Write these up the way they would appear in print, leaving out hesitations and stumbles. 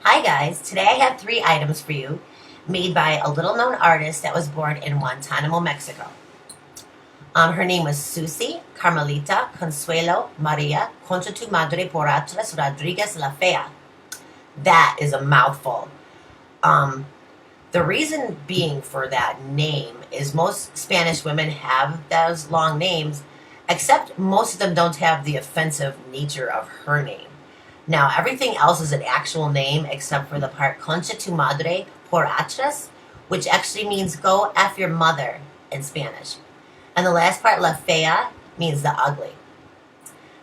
Hi guys, today I have 3 items for you made by a little known artist that was born in Guantanamo, Mexico. Her name was Susi, Carmelita, Consuelo, Maria, Concha tu madre por atrás, Rodriguez la Fea. That is a mouthful. Um, the reason being for that name is most Spanish women have those long names, except most of them don't have the offensive nature of her name. Now, everything else is an actual name except for the part concha tu madre por atrás, which actually means go F your mother in Spanish. And the last part, la fea, means the ugly.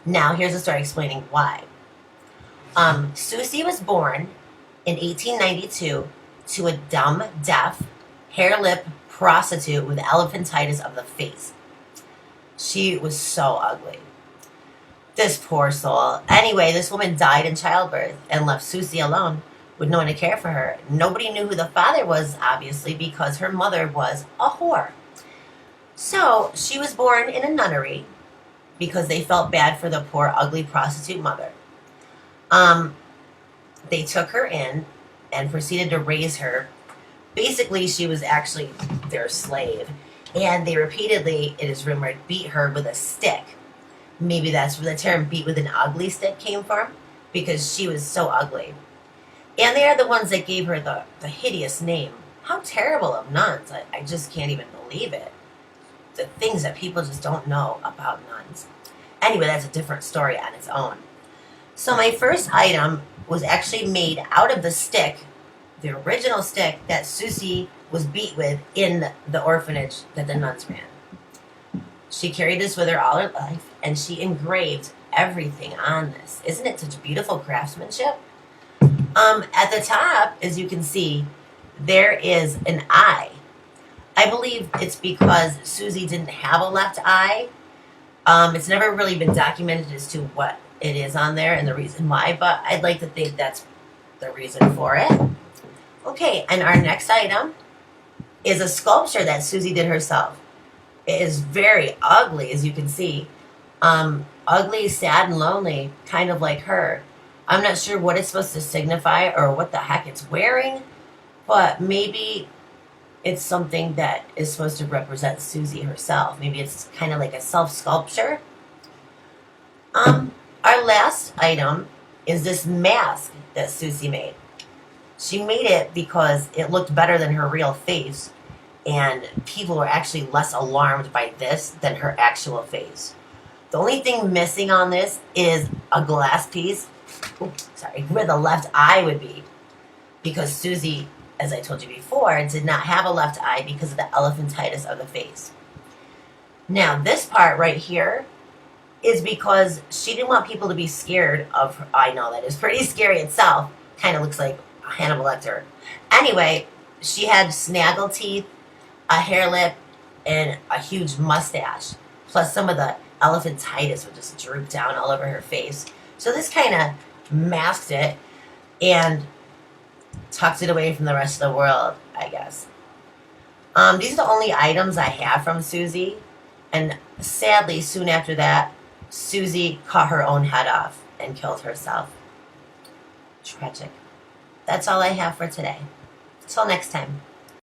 Now, here's a story explaining why. Susi was born in 1892 to a dumb, deaf, hair-lip prostitute with elephantitis of the face. She was so ugly. This poor soul. Anyway, this woman died in childbirth and left Susi alone with no one to care for her. Nobody knew who the father was, obviously, because her mother was a whore. So she was born in a nunnery because they felt bad for the poor, ugly prostitute mother. They took her in and proceeded to raise her. Basically, she was actually their slave. And they repeatedly, it is rumored, beat her with a stick. Maybe that's where the term beat with an ugly stick came from, because she was so ugly. And they are the ones that gave her the hideous name. How terrible of nuns. I just can't even believe it. The things that people just don't know about nuns. Anyway, that's a different story on its own. So my first item was actually made out of the stick, the original stick that Susi was beat with in the orphanage that the nuns ran. She carried this with her all her life, and she engraved everything on this. Isn't it such beautiful craftsmanship? At the top, as you can see, there is an eye. I believe it's because Susi didn't have a left eye. It's never really been documented as to what it is on there and the reason why, but I'd like to think that's the reason for it. Okay, and our next item is a sculpture that Susi did herself. It is very ugly, as you can see. Ugly, sad, and lonely, kind of like her. I'm not sure what it's supposed to signify or what the heck it's wearing, but maybe it's something that is supposed to represent Susi herself. Maybe it's kind of like a self-sculpture. Our last item is this mask that Susi made. She made it because it looked better than her real face, and people were actually less alarmed by this than her actual face. The only thing missing on this is a glass piece, where the left eye would be, because Susi, as I told you before, did not have a left eye because of the elephantitis of the face. Now, this part right here is because she didn't want people to be scared of her. I know that is pretty scary itself. Kind of looks like Hannibal Lecter. Anyway, she had snaggle teeth, a hair lip, and a huge mustache. Plus some of the elephantitis would just droop down all over her face. So this kind of masked it and tucked it away from the rest of the world, I guess. These are the only items I have from Susi. And sadly, soon after that, Susi cut her own head off and killed herself. Tragic. That's all I have for today. Till next time.